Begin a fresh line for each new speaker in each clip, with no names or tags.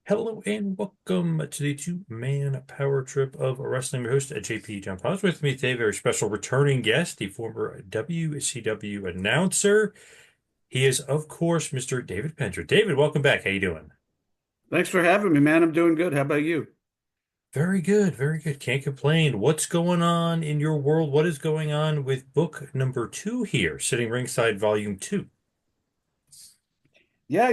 Hello and welcome to the two-man power trip of wrestling. Your host, JP John Poz. With me today, very special returning guest, the former WCW announcer. He is, of course, Mr. David Penzer. David, welcome back. How you doing?
Thanks for having me, man. I'm doing good. How about you?
Very good, very good. Can't complain. What's going on in your world? What is going on with book number two here, Sitting Ringside Volume 2?
Yeah,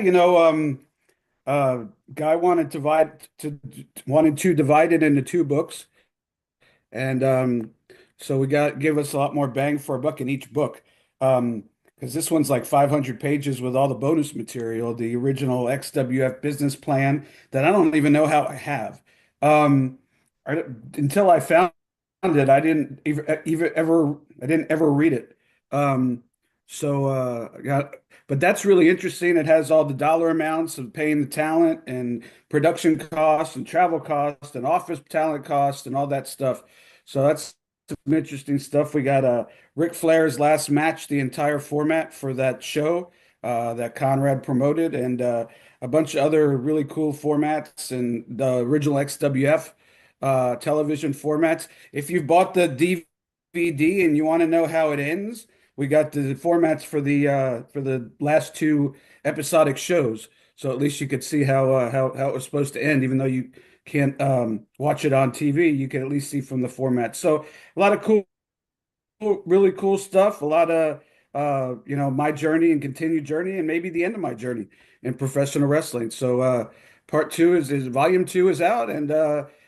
uh, guy wanted to divide it into two books, and so we got give us a lot more bang for a buck in each book. Because this one's like 500 pages with all the bonus material, the original XWF business plan that I don't even know how I have. Um, until I found it, I didn't ever read it. Um, yeah, but that's really interesting. It has all the dollar amounts of paying the talent and production costs and travel costs and office talent costs and all that stuff. So that's some interesting stuff. We got Ric Flair's last match, the entire format for that show that Conrad promoted, and a bunch of other really cool formats and the original XWF television formats. If you've bought the DVD and you want to know how it ends, we got the formats for the last two episodic shows. So at least you could see how it was supposed to end, even though you can't watch it on TV, you can at least see from the format. So a lot of really cool stuff. A lot of my journey and continued journey, and maybe the end of my journey in professional wrestling. So part two is volume two is out and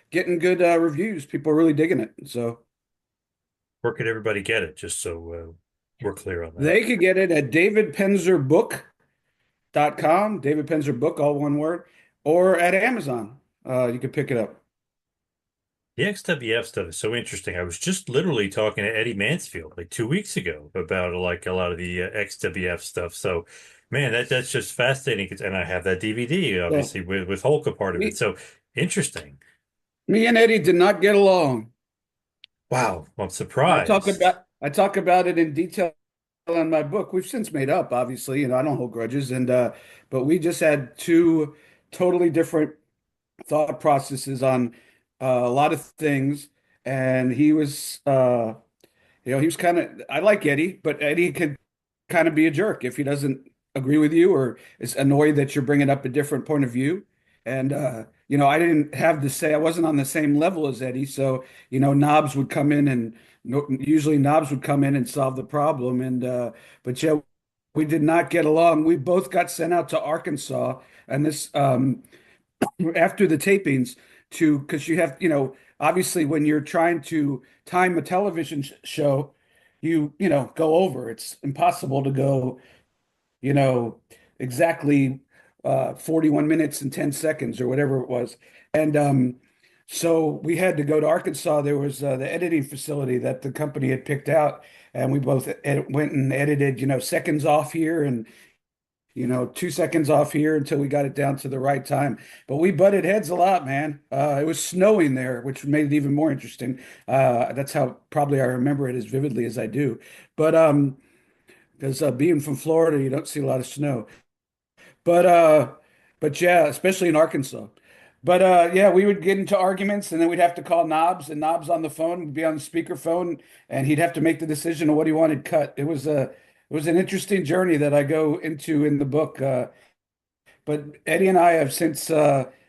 getting good reviews. People are really digging it. So
Where could everybody get it? Just so we're clear on that.
they could get it at davidpenzerbook.com, David Penzer Book, all one word, or at Amazon. You could pick it up.
The XWF stuff is so interesting. I was just literally talking to Eddie Mansfield like 2 weeks ago about like a lot of the XWF stuff. So, man, that's just fascinating. And I have that DVD
So
obviously with Hulk a part of it.
me,
So interesting.
me and Eddie did not get along.
Wow, I'm surprised.
I talk about it in detail in my book. We've since made up, obviously, I don't hold grudges, and but we just had two totally different thought processes on a lot of things, and he was kind of, I like Eddie, but Eddie could kind of be a jerk if he doesn't agree with you or is annoyed that you're bringing up a different point of view. And, I didn't have to say, I wasn't on the same level as Eddie. So, Knobs would come in and usually Knobs would come in and solve the problem. But yeah, we did not get along. We both got sent out to Arkansas. And after the tapings because you have, obviously when you're trying to time a television show, go over. It's impossible to go, you know, exactly 41 minutes and 10 seconds or whatever it was. And so we had to go to Arkansas. There was the editing facility that the company had picked out, and we both went and edited, seconds off here and 2 seconds off here until we got it down to the right time. But we butted heads a lot, man. It was snowing there, which made it even more interesting. That's how probably I remember it as vividly as I do. But because being from Florida, you don't see a lot of snow. But uh, but yeah, especially in Arkansas. But yeah, we would get into arguments, and then we'd have to call Knobs, and Knobs on the phone would be on the speakerphone, and he'd have to make the decision of what he wanted cut. It was an interesting journey that I go into in the book. But Eddie and I have since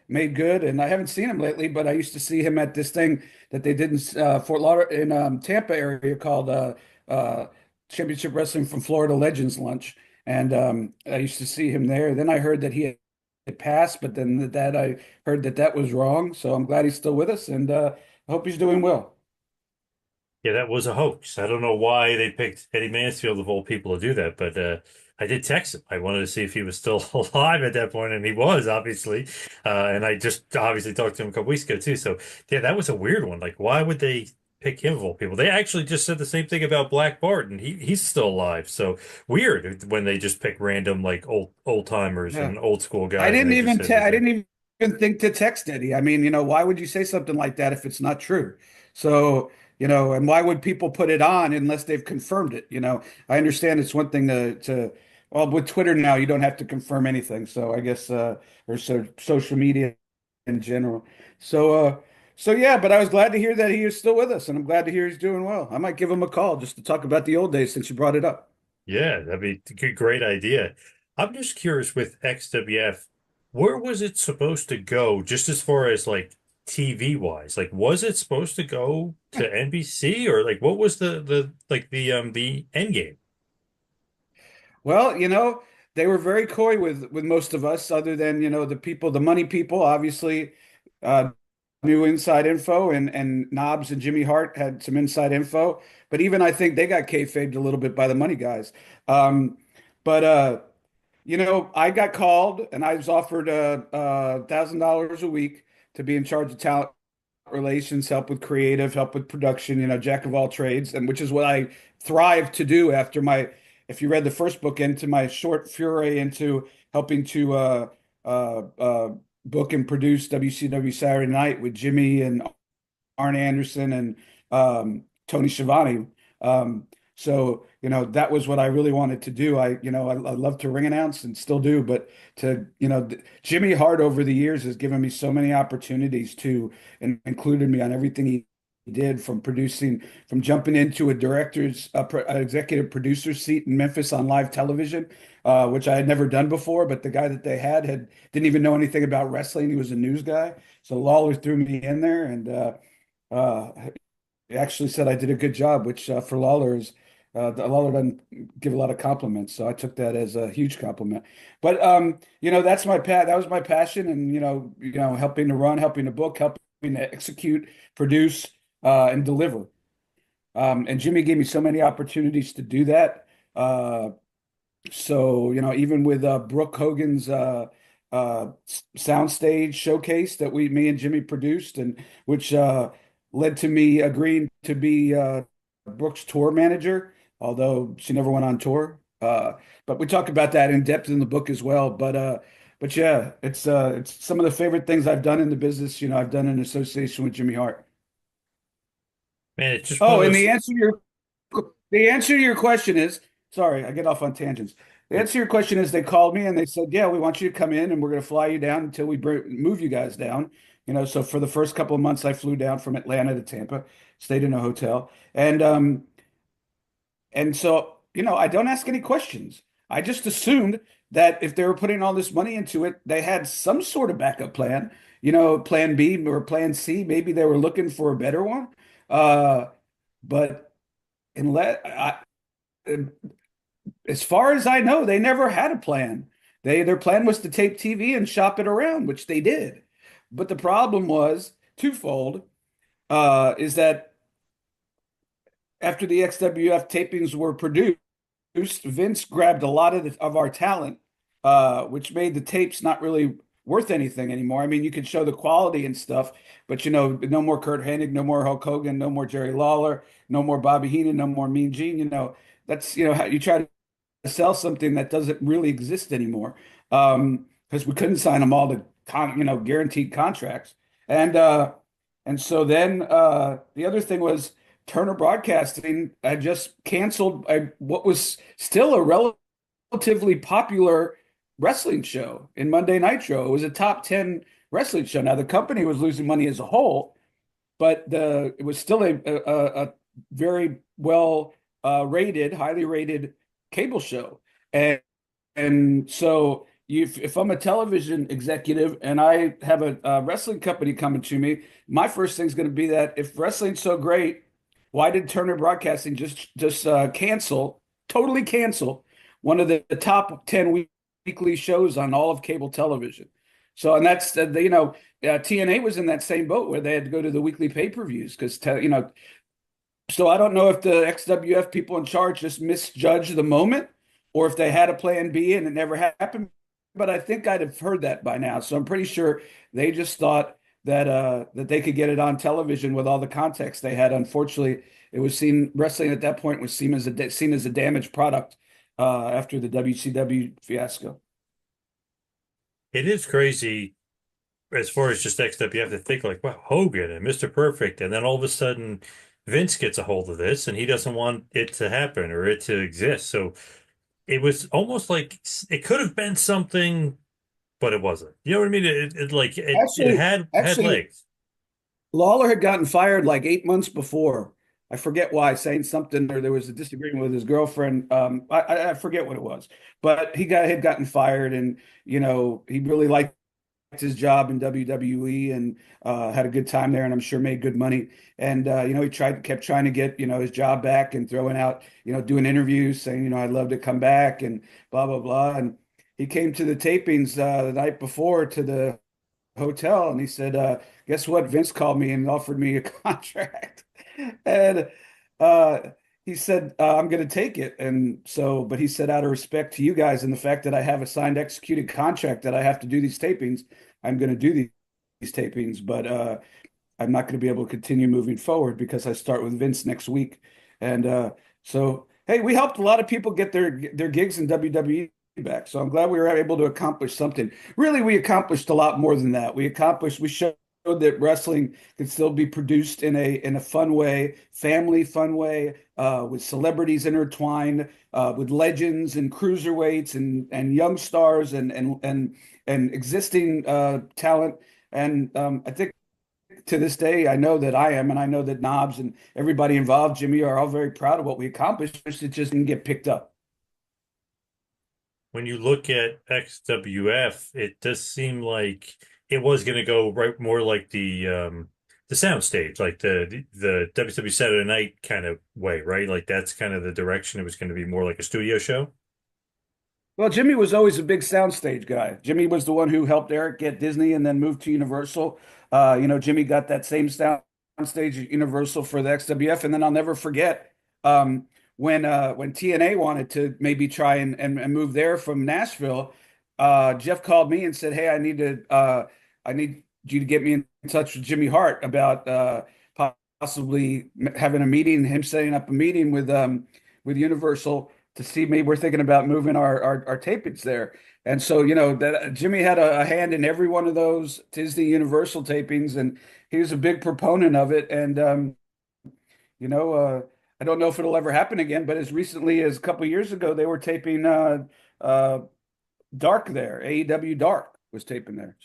made good, and I haven't seen him lately, but I used to see him at this thing that they did in Fort Lauderdale in Tampa area called Championship Wrestling from Florida Legends Lunch, and I used to see him there. Then I heard that he had passed, but then that I heard that that was wrong. So I'm glad he's still with us, and I hope he's doing well.
Yeah, that was a hoax. I don't know why they picked Eddie Mansfield of all people to do that, but I did text him. I wanted to see if he was still alive at that point, and he was obviously. And I just obviously talked to him a couple weeks ago too. So yeah, that was a weird one. Like, why would they pick him of all people? They actually just said the same thing about Black Bart, and he's still alive. So weird when they just pick random like old timers
Yeah.
and old school guys, and they just say the
I
thing.
didn't even think to text Eddie. I mean, why would you say something like that if it's not true? So, and why would people put it on unless they've confirmed it? I understand it's one thing well, with Twitter now, you don't have to confirm anything. So I guess, or social media. in general. So, so yeah, but I was glad to hear that he is still with us, and I'm glad to hear he's doing well. I might give him a call just to talk about the old days since you brought it up.
Yeah, that'd be a great idea. I'm just curious with XWF, where was it supposed to go, just as far as like TV wise? Like, was it supposed to go to NBC or like what was the end game?
Well, they were very coy with most of us, other than, the people, the money people, obviously, uh, knew inside info, and Knobs and Jimmy Hart had some inside info. But even I think they got kayfabed a little bit by the money guys. But I got called and I was offered $1,000 a week to be in charge of talent relations, help with creative, help with production, jack of all trades, and which is what I thrive to do after if you read the first book, into my short foray into helping to uh, uh, book and produce WCW Saturday Night with Jimmy and Arn Anderson and Tony Schiavone. So, that was what I really wanted to do. I love to ring announce and still do, but Jimmy Hart over the years has given me so many opportunities and included me on everything he did, from jumping into a executive producer seat in Memphis on live television, which I had never done before. But the guy that they had didn't even know anything about wrestling. He was a news guy. So Lawler threw me in there, and uh, he actually said I did a good job, which for Lawler is Lawler doesn't give a lot of compliments, so I took that as a huge compliment. But that's that was my passion, and helping to run, helping to book, helping to execute, produce, and deliver. And Jimmy gave me so many opportunities to do that. So, even with Brooke Hogan's soundstage showcase that me and Jimmy produced, and which led to me agreeing to be Brooke's tour manager, although she never went on tour. But we talk about that in depth in the book as well. But yeah, it's some of the favorite things I've done in the business. I've done in association with Jimmy Hart.
Man, it's just one of
Oh, and
those.
the answer to your question is, sorry, I get off on tangents. The answer to your question is, they called me and they said, "Yeah, we want you to come in, and we're going to fly you down until we move you guys down." So for the first couple of months, I flew down from Atlanta to Tampa, stayed in a hotel, and so I don't ask any questions. I just assumed that if they were putting all this money into it, they had some sort of backup plan, plan B or plan C. Maybe they were looking for a better one. Uh, but unless as far as I know, they never had a plan. Their plan was to tape TV and shop it around, which they did. But the problem was twofold. Is that after the XWF tapings were produced, Vince grabbed a lot of our talent, which made the tapes not really worth anything anymore. I mean, you could show the quality and stuff, but no more Kurt Hennig, no more Hulk Hogan, no more Jerry Lawler, no more Bobby Heenan, no more Mean Gene. That's how you try to sell something that doesn't really exist anymore. Because we couldn't sign them all to guaranteed contracts. And so then the other thing was Turner Broadcasting had just canceled what was still a relatively popular wrestling show in Monday Nitro. It was a top 10 wrestling show. Now the company was losing money as a whole, but it was still a very well rated, highly rated cable show. And so if I'm a television executive and I have a wrestling company coming to me, my first thing is going to be that if wrestling's so great, why did Turner Broadcasting just totally cancel one of the top 10 weekly shows on all of cable television? So, and that's TNA was in that same boat where they had to go to the weekly pay-per-views because so I don't know if the XWF people in charge just misjudged the moment, or if they had a plan B and it never happened. But I think I'd have heard that by now. So I'm pretty sure they just thought that they could get it on television with all the context they had. Unfortunately, it was seen wrestling at that point was seen as a damaged product after the WCW fiasco.
It is crazy as far as just XWF to think like, wow, Hogan and Mr. Perfect, and then all of a sudden Vince gets a hold of this and he doesn't want it to happen or it to exist. So it was almost like it could have been something but it wasn't. You know what I mean? It
Actually,
had
actually,
legs.
Lawler had gotten fired like 8 months before. I forget why, saying something or there was a disagreement with his girlfriend. I forget what it was, but had gotten fired, and he really liked his job in WWE and had a good time there, and I'm sure made good money. And he kept trying to get his job back and throwing out doing interviews saying I'd love to come back and blah blah blah. And he came to the tapings the night before to the hotel, and he said, "Guess what? Vince called me and offered me a contract." And uh, he said, "I'm going to take it." And so, but he said, out of respect to you guys and the fact that I have a signed, executed contract that I have to do these tapings, I'm going to do these tapings, but I'm not going to be able to continue moving forward because I start with Vince next week. And so, hey, we helped a lot of people get their gigs in WWE back. So I'm glad we were able to accomplish something. Really, we accomplished a lot more than that. We showed that wrestling can still be produced in a fun way, family fun way, with celebrities intertwined, with legends and cruiserweights and young stars and existing talent. And I think to this day, I know that I am, and I know that Knobs and everybody involved, Jimmy, are all very proud of what we accomplished. It just didn't get picked up.
When you look at XWF, it does seem like it was going to go right more like the soundstage, like the WCW Saturday Night kind of way, right? Like that's kind of the direction it was going to be more like a studio show.
Well, Jimmy was always a big soundstage guy. Jimmy was the one who helped Eric get Disney and then moved to Universal. Jimmy got that same soundstage at Universal for the XWF, and then I'll never forget when TNA wanted to maybe try and move there from Nashville. Jeff called me and said, "Hey, I need you to get me in touch with Jimmy Hart about possibly having a meeting, him setting up a meeting with Universal." To see me, we're thinking about moving our tapings there. And so, that Jimmy had a hand in every one of those Disney Universal tapings, and he was a big proponent of it. And you know, uh, I don't know if it'll ever happen again, but as recently as a couple of years ago, they were taping uh, Dark there. AEW Dark was taping there.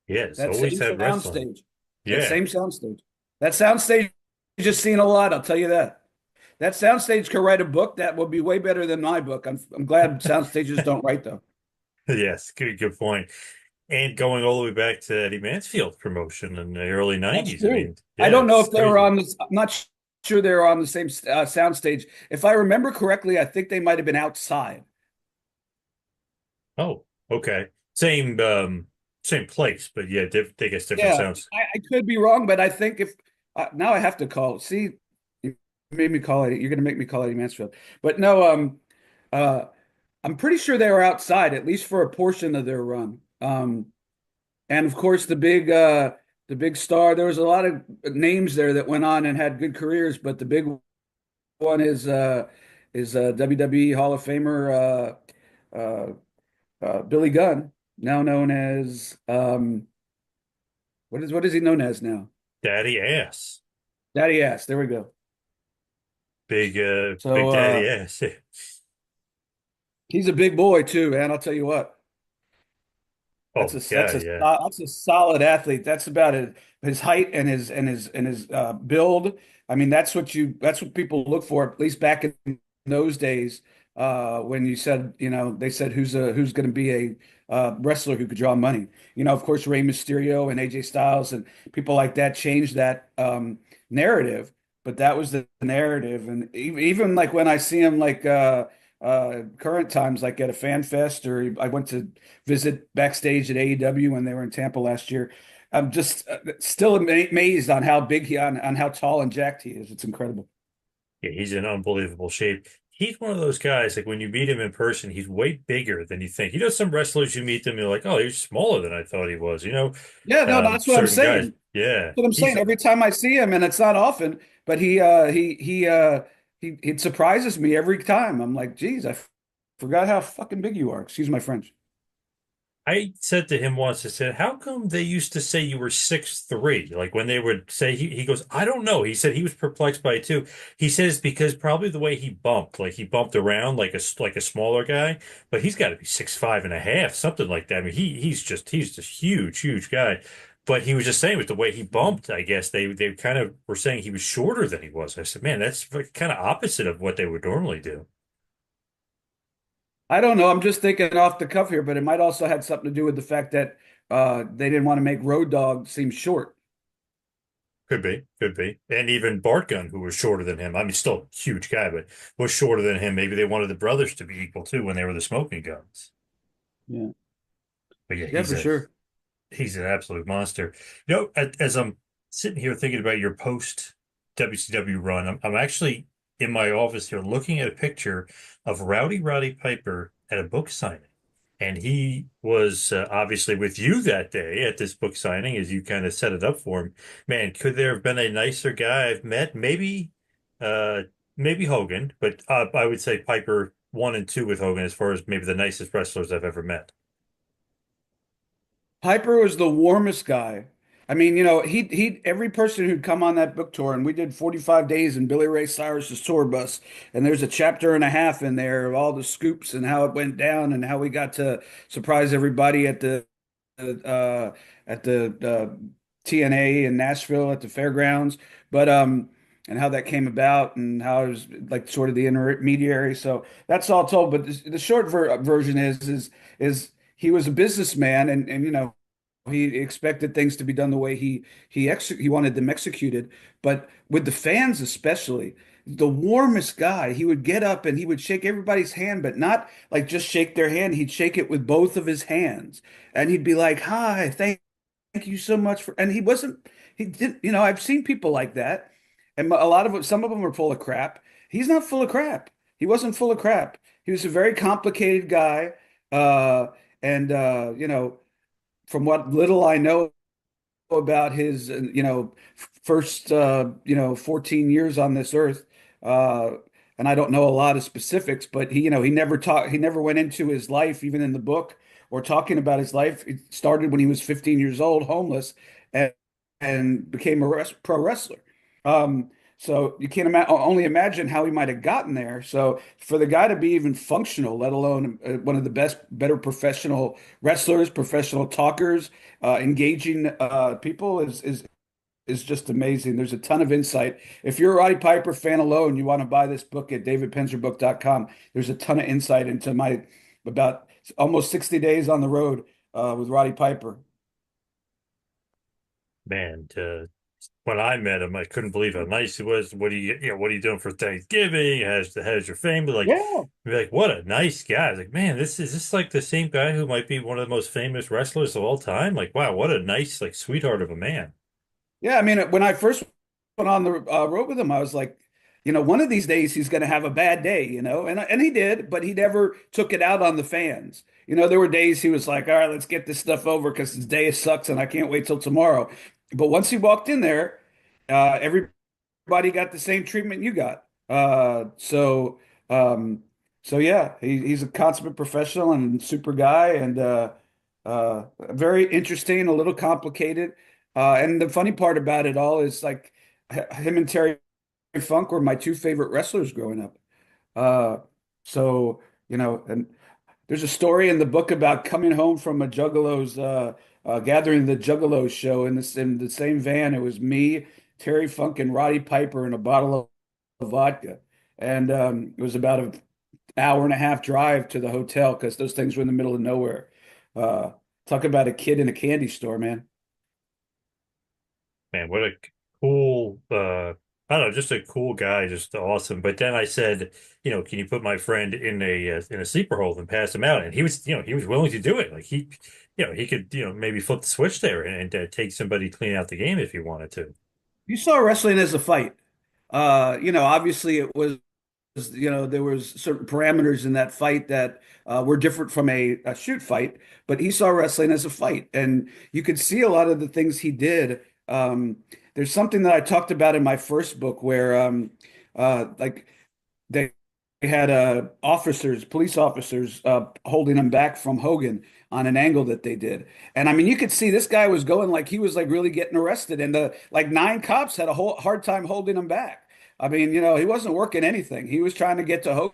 Yeah, it's
That
always
same
had wrestling.
soundstage. That
Yeah.
same soundstage. That soundstage just seen a lot, I'll tell you that. That soundstage could write a book that would be way better than my book. I'm glad soundstages don't write though.
Yes, good point. And going all the way back to Eddie Mansfield's promotion in the early
That's
90s. I
true.
mean,
I
yeah,
don't know
it's
if they were
crazy.
on this. I'm not sure they were on the same soundstage. If I remember correctly, I think they might have been outside.
Oh, okay. Same place, but yeah, I guess different
Yeah,
sounds.
I could be wrong, but I think if now I have to call. See, you made me call it. You're going to make me call Eddie Mansfield. But no, uh, I'm pretty sure they were outside at least for a portion of their run. And of course, the big star. There was a lot of names there that went on and had good careers, but the big one is WWE Hall of Famer Billy Gunn, now known as what is he known as now?
Daddy ass.
Daddy Ass. There we go.
Big
So
daddy ass.
he's a big boy too, man. I'll tell you what.
Oh God, yeah.
That's a solid athlete. That's about his height and his build. I mean, that's what people look for, at least back in those days. When they said who's going to be a wrestler who could draw money. Of course, Rey Mysterio and AJ Styles and people like that changed that narrative, but that was the narrative. And even like when I see him like current times, like at a fan fest, or I went to visit backstage at AEW when they were in Tampa last year. I'm just still amazed on how big on how tall and jacked he is. It's incredible.
Yeah, he's in unbelievable shape. He's one of those guys, like when you meet him in person, he's way bigger than you think. Some wrestlers you meet them, you're like, oh, he's smaller than I thought he was,
Yeah, no, that's what I'm
certain guys.
saying.
Yeah.
That's what I'm
He's
saying. Every time I see him, and it's not often, but he it surprises me every time. I'm like, geez, forgot how fucking big you are. Excuse my French.
I said to him once, I said, how come they used to say you were 6'3"? Like when they would say he goes, I don't know. He said he was perplexed by it too. He says because probably the way he bumped, like he bumped around like a smaller guy, but he's got to be 6'5.5", something like that. I mean, he's just huge, huge guy. But he was just saying with the way he bumped, I guess they kind of were saying he was shorter than he was. I said, man, that's kind of opposite of what they would normally do.
I don't know. I'm just thinking off the cuff here, but it might also had something to do with the fact that they didn't want to make Road Dogg seem short.
Could be, could be. And even Bart Gunn, who was shorter than him. I mean, still a huge guy, but was shorter than him. Maybe they wanted the brothers to be equal too when they were the smoking guns.
Yeah.
But yeah,
Yeah, for sure.
he's an absolute monster. As I'm sitting here thinking about your post WCW run, I'm actually in my office here looking at a picture of Rowdy Roddy Piper at a book signing. And he was obviously with you that day at this book signing as you kind of set it up for him. Man, could there have been a nicer guy I've met? Uh, maybe Hogan, but I would say Piper one and two with Hogan as far as maybe the nicest wrestlers I've ever met.
Piper was the warmest guy. I mean, he every person who'd come on that book tour, and we did 45 days in Billy Ray Cyrus's tour bus, and there's a chapter and a half in there of all the scoops and how it went down and how we got to surprise everybody uh, at the TNA in Nashville at the fairgrounds, but and how that came about and how it was like sort of the intermediary. So that's all told. But the short version is he was a businessman, and he expected things to be done the way he wanted them executed. But with the fans especially, the warmest guy, he would get up and he would shake everybody's hand, but not like just shake their hand. He'd shake it with both of his hands, and he'd be like, "Hi, thank you so much for." And he wasn't. He didn't. I've seen people like that, and a lot of them, some of them are full of crap. He's not full of crap. He wasn't full of crap. He was a very complicated guy, and from what little I know about his, first, 14 years on this earth. Uh, and I don't know a lot of specifics, but he never went into his life, even in the book or talking about his life. It started when he was 15 years old, homeless, and, and became a pro wrestler. So you can't only imagine how he might have gotten there. So for the guy to be even functional, let alone one of the better professional wrestlers, professional talkers, engaging people is just amazing. There's a ton of insight. If you're a Roddy Piper fan alone, you want to buy this book at davidpenzerbook.com. There's a ton of insight into my about almost 60 days on the road with Roddy Piper.
Man, when I met him, I couldn't believe how nice he was. What are you doing for Thanksgiving? How's your family?
Yeah.
What a nice guy. I was like, man, is this like the same guy who might be one of the most famous wrestlers of all time? Like, wow, what a nice, like, sweetheart of a man.
Yeah, I mean, when I first went on the road with him, I was like, one of these days he's going to have a bad day, and he did, but he never took it out on the fans. There were days he was like, "All right, let's get this stuff over because this day sucks and I can't wait till tomorrow." But once he walked in there, everybody got the same treatment you got. Um, so yeah, he's a consummate professional and super guy, and very interesting, a little complicated. And the funny part about it all is like him and Terry Funk were my two favorite wrestlers growing up. Uh, and there's a story in the book about coming home from a Juggalos gathering, the Juggalos show in the same van. It was me, Terry Funk, and Roddy Piper in a bottle of vodka, and it was about an hour and a half drive to the hotel because those things were in the middle of nowhere. Uh, Talk about a kid in a candy store, man.
Man, what a cool, I don't know, just a cool guy, just awesome. But then I said, can you put my friend in a sleeper hold and pass him out? And he was willing to do it. Like he could, maybe flip the switch there and take somebody clean out the game if he wanted to.
You saw wrestling as a fight. Obviously it was, there was certain parameters in that fight that were different from a shoot fight, but he saw wrestling as a fight, and you could see a lot of the things he did. There's something that I talked about in my first book where, like they had officers, police officers, holding him back from Hogan on an angle that they did. And I mean, you could see this guy was going like he was like really getting arrested, and the like nine cops had a whole hard time holding him back. I mean, he wasn't working anything. He was trying to get to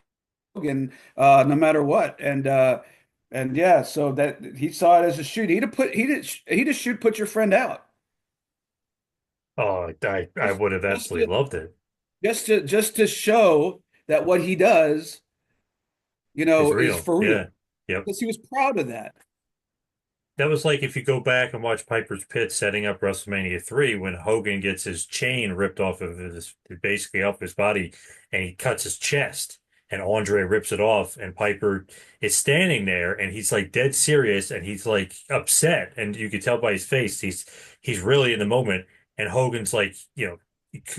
Hogan no matter what. And yeah, so that he saw it as a shoot. He'd have shoot put your friend out.
Oh, I
Just,
would have
just
absolutely
to
loved it.
just to show that what he does,
It's
is
real.
for real.
Yeah. Yep.
Because he was proud of that.
That was like if you go back and watch Piper's Pit setting up WrestleMania 3 when Hogan gets his chain ripped off of his, basically off his body, and he cuts his chest, and Andre rips it off, and Piper is standing there, and he's like dead serious, and he's like upset, and you could tell by his face he's really in the moment, and Hogan's like,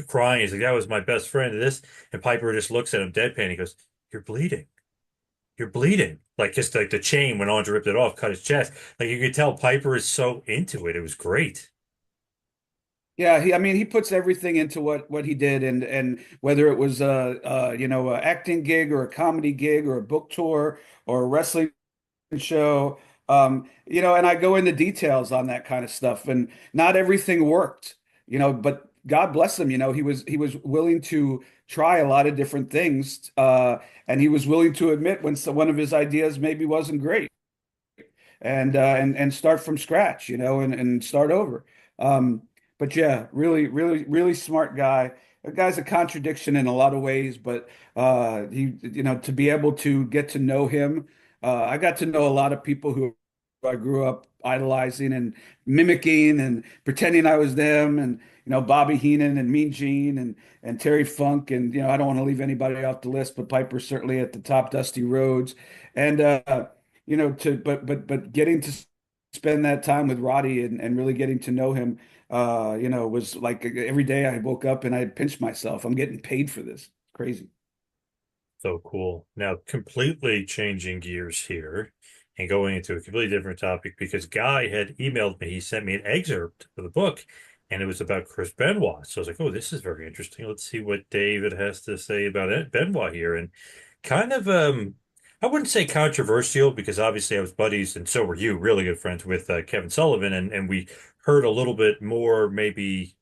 crying. He's like, "That was my best friend." And Piper just looks at him deadpan. He goes, "You're bleeding." You're bleeding. Like just like the chain when Andre ripped it off, cut his chest. Like you could tell Piper is so into it. It was great.
Yeah, I mean, he puts everything into what he did, and whether it was a acting gig or a comedy gig or a book tour or a wrestling show, and I go into details on that kind of stuff, and not everything worked, but God bless him, he was willing to try a lot of different things, and he was willing to admit when one of his ideas maybe wasn't great. And start from scratch, and start over. Um, but yeah, really, really, really smart guy. The guy's a contradiction in a lot of ways, but to be able to get to know him, I got to know a lot of people who I grew up idolizing and mimicking and pretending I was them, and Bobby Heenan and Mean Gene and Terry Funk, and I don't want to leave anybody off the list, but Piper's certainly at the top. Dusty Rhodes, and to but getting to spend that time with Roddy, and really getting to know him, was like every day I woke up and I pinched myself. I'm getting paid for this. Crazy.
So cool. Now, completely changing gears here and going into a completely different topic because Guy had emailed me. He sent me an excerpt of the book and it was about Chris Benoit. So I was like, oh, this is very interesting. Let's see what David has to say about it, Benoit here. And kind of, I wouldn't say controversial because obviously I was buddies and so were you, really good friends with Kevin Sullivan. And we heard a little bit more maybe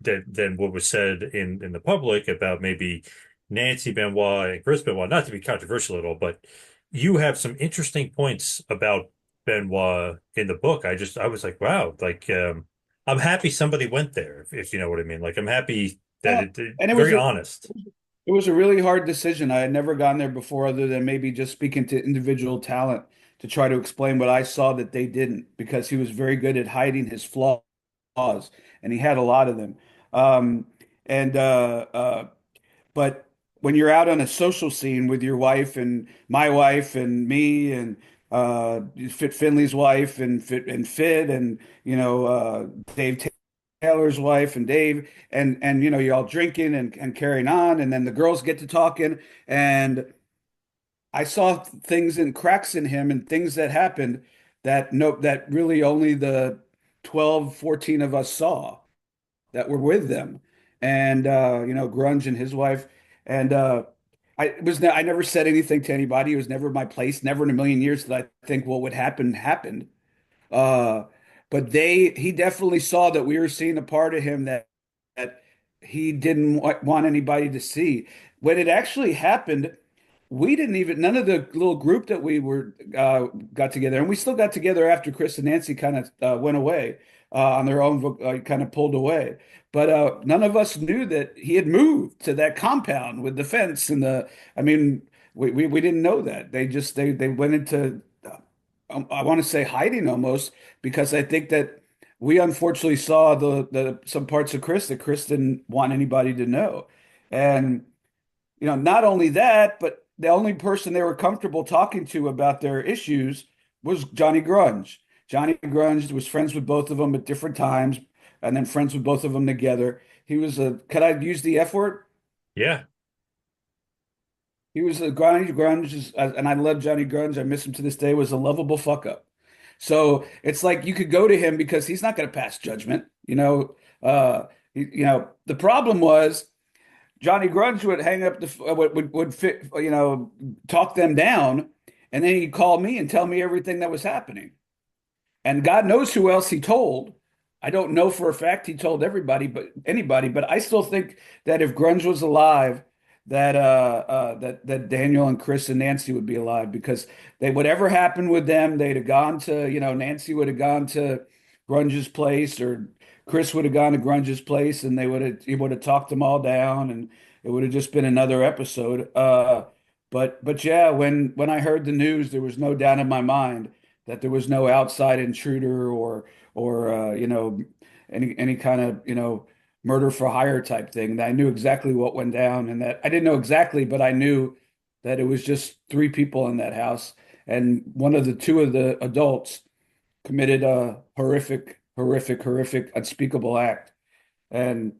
than what was said in the public about maybe Nancy Benoit and Chris Benoit, not to be controversial at all, but you have some interesting points about Benoit in the book. I was like, wow, like I'm happy somebody went there, if you know what I mean. Like I'm happy that
Yeah.
it
And
very honest.
it was a really hard decision. I had never gone there before, other than maybe just speaking to individual talent to try to explain what I saw that they didn't, because he was very good at hiding his flaws, and he had a lot of them. Um, and But when you're out on a social scene with your wife and my wife and me and Fit Finley's wife and Fit and Dave Taylor's wife and Dave, and you're all drinking and carrying on, and then the girls get to talking, and I saw things and cracks in him and things that happened that really only the 12, 14 of us saw that were with them, and Grunge and his wife, and I never said anything to anybody. It was never my place. Never in a million years did I think what would happen happened. Uh, but he definitely saw that we were seeing a part of him that he didn't want anybody to see. When it actually happened, we didn't even, none of the little group that we were got together, and we still got together after Chris and Nancy kind of went away on their own, kind of pulled away. But none of us knew that he had moved to that compound with the fence and I mean, we didn't know that. They went into, I want to say hiding almost, because I think that we unfortunately saw the some parts of Chris that Chris didn't want anybody to know. And not only that, but the only person they were comfortable talking to about their issues was Johnny Grunge. Johnny Grunge was friends with both of them at different times, and then friends with both of them together. He was could I use the F word?
Yeah.
He was a Grunge, and I love Johnny Grunge. I miss him to this day. Was a lovable fuck up. So it's like you could go to him because he's not going to pass judgment. The problem was Johnny Grunge would hang up the would fit, talk them down, and then he'd call me and tell me everything that was happening. And God knows who else he told. I don't know for a fact he told everybody, but anybody. But I still think that if Grunge was alive, that Daniel and Chris and Nancy would be alive because they whatever happened with them, they'd have gone to, Nancy would have gone to Grunge's place, or Chris would have gone to Grunge's place, and he would have talked them all down, and it would have just been another episode. But yeah, when I heard the news, there was no doubt in my mind that there was no outside intruder or any kind of murder for hire type thing. That I knew exactly what went down, and that I didn't know exactly, but I knew that it was just three people in that house, and one of the two of the adults committed a horrific, unspeakable act. And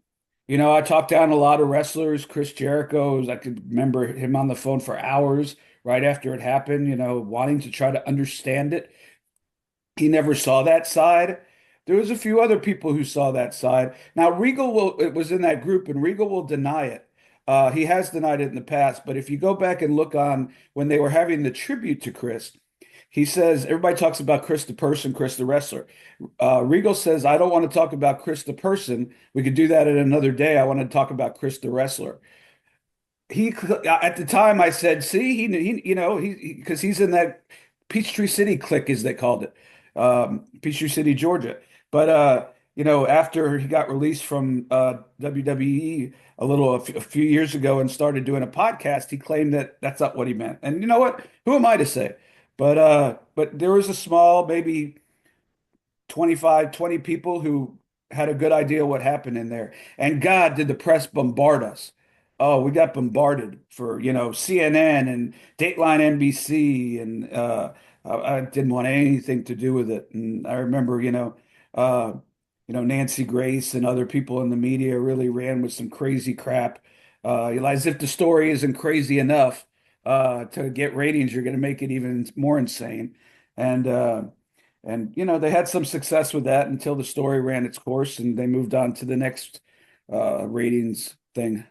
I talked down a lot of wrestlers. Chris Jericho, I could remember him on the phone for hours right after it happened, wanting to try to understand it. He never saw that side. There was a few other people who saw that side. Now, it was in that group, and Regal will deny it. He has denied it in the past, but if you go back and look on when they were having the tribute to Chris, he says, everybody talks about Chris the person, Chris the wrestler. Regal says, I don't want to talk about Chris the person. We could do that at another day. I want to talk about Chris the wrestler. At the time I said, see, he because he's in that Peachtree City clique, as they called it, Peachtree City, Georgia. But after he got released from WWE a few years ago and started doing a podcast, he claimed that that's not what he meant. And you know what? Who am I to say? But there was a small, maybe 25, 20 people who had a good idea what happened in there. And God, did the press bombard us. Oh, we got bombarded for, CNN and Dateline NBC, and I didn't want anything to do with it. And I remember, Nancy Grace and other people in the media really ran with some crazy crap. As if the story isn't crazy enough to get ratings, you're going to make it even more insane. And they had some success with that until the story ran its course and they moved on to the next ratings thing.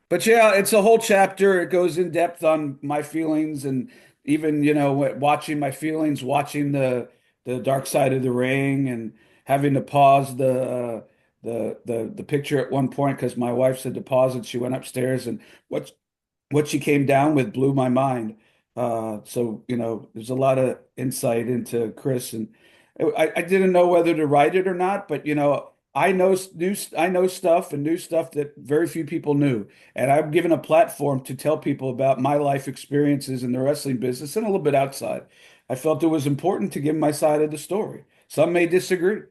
But yeah, it's a whole chapter. It goes in depth on my feelings, and even, watching my feelings, watching the dark side of the ring, and having to pause the picture at one point because my wife said to pause it. She went upstairs, and what she came down with blew my mind. So, there's a lot of insight into Chris, and I didn't know whether to write it or not, but I know stuff and new stuff that very few people knew, and I'm given a platform to tell people about my life experiences in the wrestling business and a little bit outside. I felt it was important to give my side of the story. Some may disagree,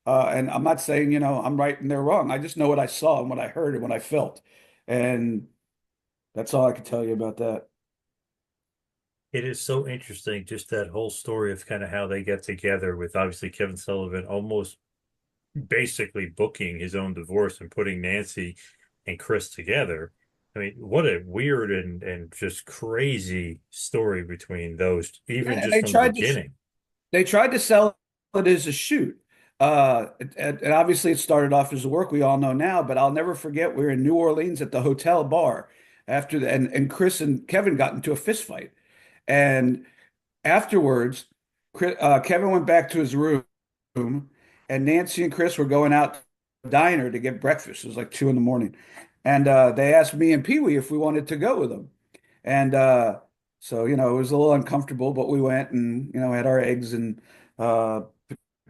and I'm not saying I'm right and they're wrong. I just know what I saw and what I heard and what I felt, and that's all I can tell you about that.
It is so interesting, just that whole story of kind of how they get together with obviously Kevin Sullivan almost basically booking his own divorce and putting Nancy and Chris together. I mean, what a weird and just crazy story between those, even
Yeah, and
just from the beginning.
they tried to sell it as a shoot. And obviously it started off as a work, we all know now, but I'll never forget we were in New Orleans at the hotel bar after and Chris and Kevin got into a fist fight. And afterwards, Kevin went back to his room, and Nancy and Chris were going out to the diner to get breakfast. It was like 2 in the morning. And they asked me and Pee Wee if we wanted to go with them. And so, it was a little uncomfortable, but we went and, had our eggs and uh,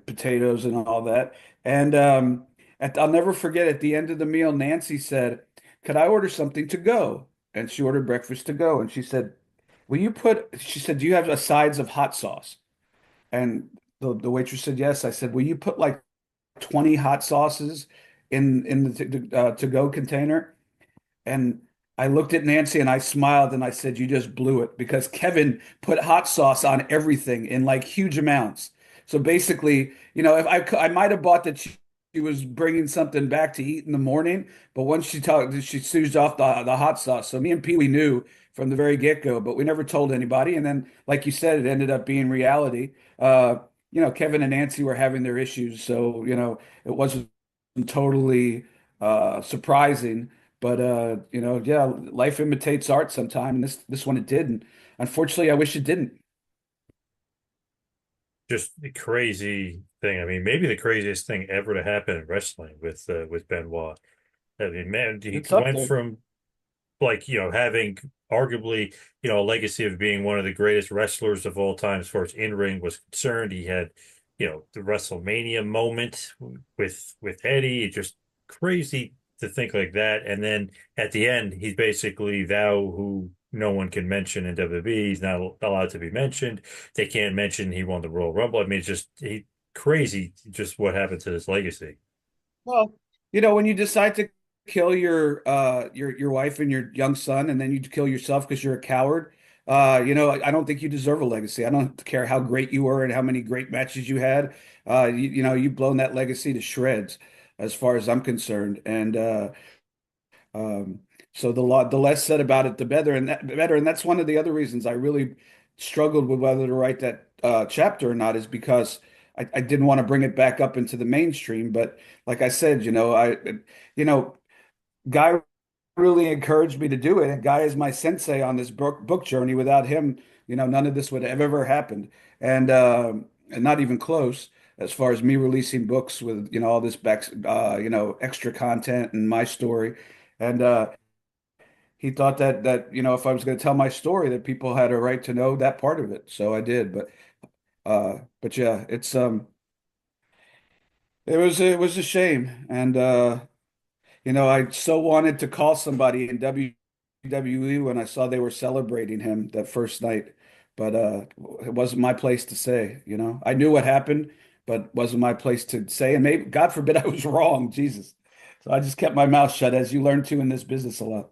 potatoes and all that. And I'll never forget at the end of the meal, Nancy said, could I order something to go? And she ordered breakfast to go. And she said, she said, do you have a sides of hot sauce? And the waitress said, yes. I said, will you put like 20 hot sauces in the to-go container? And I looked at Nancy and I smiled and I said, you just blew it because Kevin put hot sauce on everything in like huge amounts. So basically, if I might have bought that she was bringing something back to eat in the morning, but once she talked, she soused off the hot sauce. So me and Pee Wee knew from the very get-go, but we never told anybody. And then, like you said, it ended up being reality. Kevin and Nancy were having their issues, so it wasn't totally surprising. But yeah, life imitates art sometime, and this one it did. And unfortunately, I wish it didn't.
Just a crazy thing. I mean, maybe the craziest thing ever to happen in wrestling with Benoit. I mean, man, he
It's up
went
there.
from like, having arguably, a legacy of being one of the greatest wrestlers of all time as far as in-ring was concerned. He had, the WrestleMania moment with Eddie. It's just crazy to think like that. And then at the end, he's basically thou who no one can mention in WWE. He's not allowed to be mentioned. They can't mention he won the Royal Rumble. I mean, it's just crazy just what happened to this legacy.
Well, when you decide to kill your wife and your young son, and then you kill yourself because you're a coward, I don't think you deserve a legacy. I don't care how great you were and how many great matches you had. You've blown that legacy to shreds, as far as I'm concerned. And um, so the less said about it, the better. And that's one of the other reasons I really struggled with whether to write that chapter or not, is because I didn't want to bring it back up into the mainstream. But like I said, you know, Guy really encouraged me to do it. And Guy is my sensei on this book journey. Without him, none of this would have ever happened. And not even close, as far as me releasing books with, all this extra content and my story. And he thought that if I was going to tell my story, that people had a right to know that part of it. So I did. But yeah, it was a shame. And I so wanted to call somebody in WWE when I saw they were celebrating him that first night, but it wasn't my place to say. I knew what happened, but wasn't my place to say. And maybe, God forbid, I was wrong. Jesus. So I just kept my mouth shut, as you learn to in this business a lot.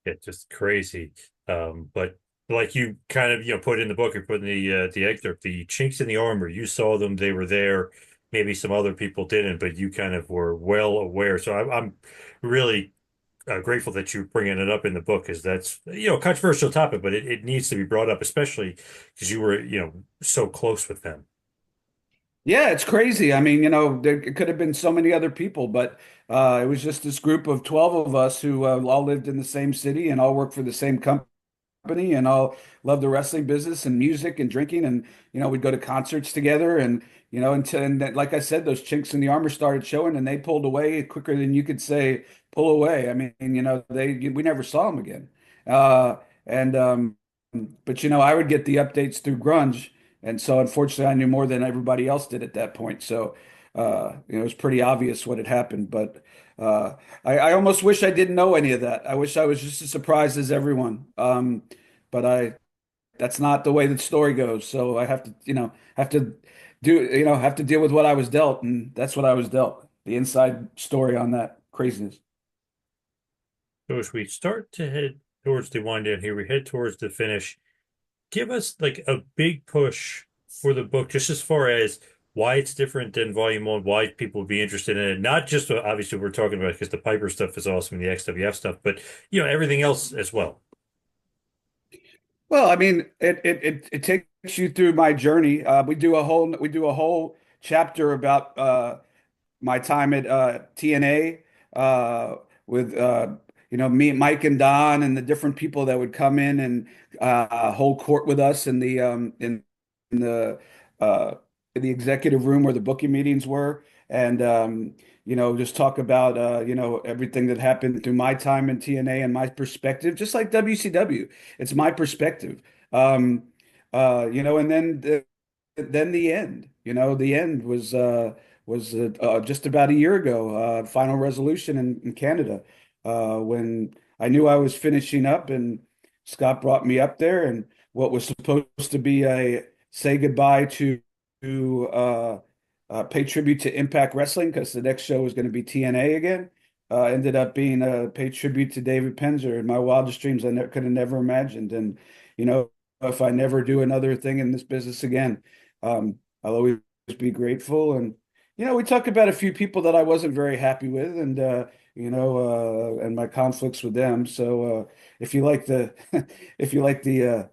It's just crazy. But like you kind of, put in the book or put in the excerpt, the chinks in the armor, you saw them, they were there. Maybe some other people didn't, but you kind of were well aware. So I'm really grateful that you're bringing it up in the book, because that's, a controversial topic, but it needs to be brought up, especially because you were, so close with them.
Yeah, it's crazy. I mean, there it could have been so many other people, but it was just this group of 12 of us who all lived in the same city and all worked for the same company and all loved the wrestling business and music and drinking. And, we'd go to concerts together. And, like I said, those chinks in the armor started showing, and they pulled away quicker than you could say, pull away. I mean, we never saw them again. And, but, I would get the updates through grunge. And so, unfortunately, I knew more than everybody else did at that point. So, it was pretty obvious what had happened. But I almost wish I didn't know any of that. I wish I was just as surprised as everyone. But that's not the way the story goes. So I have to deal with what I was dealt, and that's what I was dealt. The inside story on that craziness.
So as we start to head towards the wind down here, we head towards the finish. Give us like a big push for the book, just as far as why it's different than volume one, why people would be interested in it. Not just obviously we're talking about because the Piper stuff is awesome and the XWF stuff, but everything else as well.
Well, I mean, it takes you through my journey. We do a whole chapter about my time at TNA with me, Mike, and Don, and the different people that would come in and hold court with us in the uh, in the executive room where the booking meetings were, and just talk about everything that happened through my time in TNA and my perspective, just like WCW. It's my perspective. Um, and then the end. The end was just about a year ago, final resolution in Canada, when I knew I was finishing up, and Scott brought me up there, and what was supposed to be a say goodbye to pay tribute to Impact Wrestling, because the next show was going to be TNA again, ended up being a pay tribute to David Penzer. In my wildest dreams, I could have never imagined. And if I never do another thing in this business again, I'll always be grateful. And we talked about a few people that I wasn't very happy with, and and my conflicts with them. So if you like the if you like the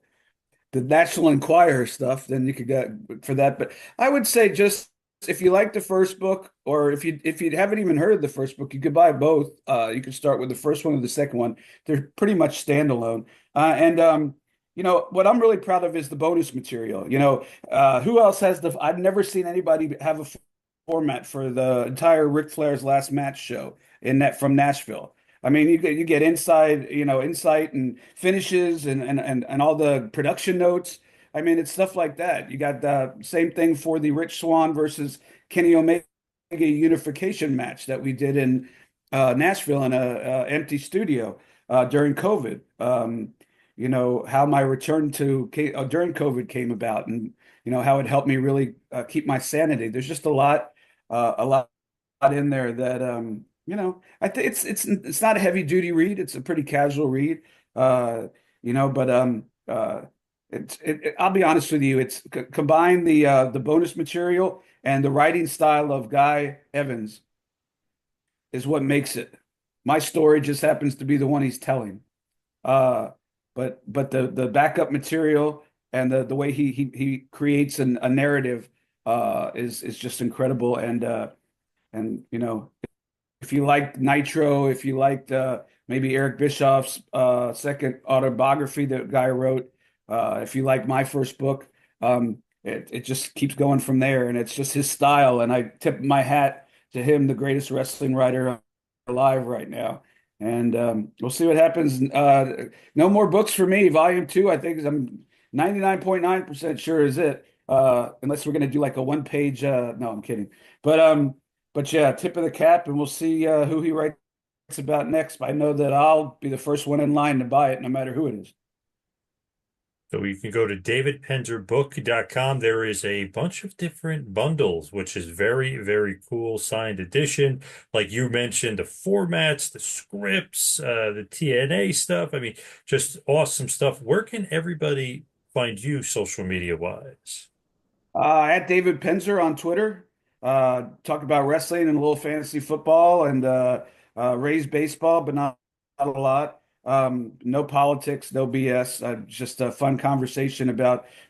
National Enquirer stuff, then you could get for that. But I would say just if you like the first book, or if you haven't even heard of the first book, you could buy both. You could start with the first one or the second one. They're pretty much standalone. And what I'm really proud of is the bonus material. Who else has the? I've never seen anybody have a format for the entire Ric Flair's last match show in that from Nashville. I mean, you get insight and finishes and all the production notes. I mean, it's stuff like that. You got the same thing for the Rich Swann versus Kenny Omega unification match that we did in Nashville in a empty studio during COVID. How my return to during COVID came about, and how it helped me really keep my sanity. There's just a lot in there that I think it's not a heavy duty read. It's a pretty casual read, but I'll be honest with you. It's combine the bonus material and the writing style of Guy Evans is what makes it. My story just happens to be the one he's telling. Uh, but the backup material and the way he creates a narrative is just incredible. And if you liked Nitro, if you liked maybe Eric Bischoff's second autobiography that guy wrote, if you like my first book, it just keeps going from there, and it's just his style. And I tip my hat to him, the greatest wrestling writer alive right now. And we'll see what happens. No more books for me. Volume two, I think I'm 99.9% sure is it. Unless we're gonna do like a one page. No, I'm kidding. But yeah, tip of the cap, and we'll see who he writes about next. I know that I'll be the first one in line to buy it, no matter who it is.
So you can go to davidpenzerbook.com. There is a bunch of different bundles, which is very, very cool. Signed edition. Like you mentioned, the formats, the scripts, the TNA stuff. I mean, just awesome stuff. Where can everybody find you social media wise?
At David Penzer on Twitter. Talk about wrestling and a little fantasy football and Rays baseball, but not a lot. No politics, no BS. Just a fun conversation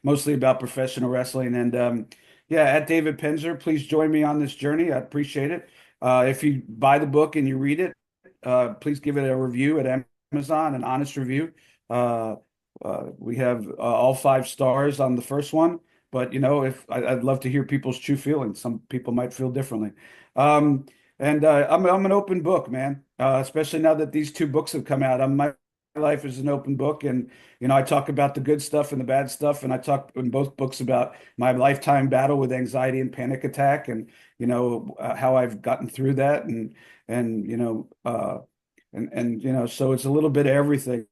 mostly about professional wrestling. And yeah, at David Penzer, please join me on this journey. I appreciate it. If you buy the book and you read it, please give it a review at Amazon, an honest review. We have all 5 stars on the first one. But if I'd love to hear people's true feelings. Some people might feel differently. And I'm an open book, man. Especially now that these 2 books have come out. My life is an open book, and I talk about the good stuff and the bad stuff, and I talk in both books about my lifetime battle with anxiety and panic attack, and how I've gotten through that, and so it's a little bit of everything.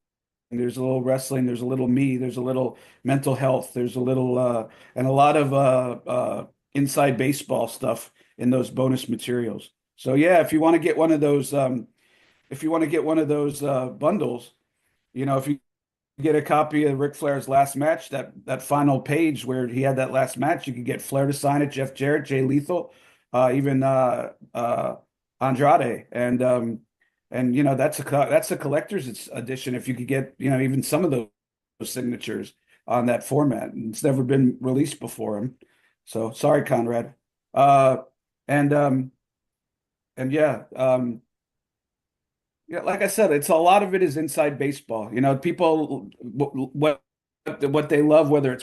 There's a little wrestling, there's a little me, there's a little mental health, there's a little and a lot of inside baseball stuff in those bonus materials. So yeah, if you want to get one of those bundles, if you get a copy of Ric Flair's last match, that final page where he had that last match, you could get Flair to sign it, Jeff Jarrett, Jay Lethal, even Andrade, and that's a collector's edition. If you could get even some of those signatures on that format, and it's never been released before him. So sorry, Conrad. And and yeah, yeah, like I said, it's a lot of it is inside baseball. People what they love, whether it's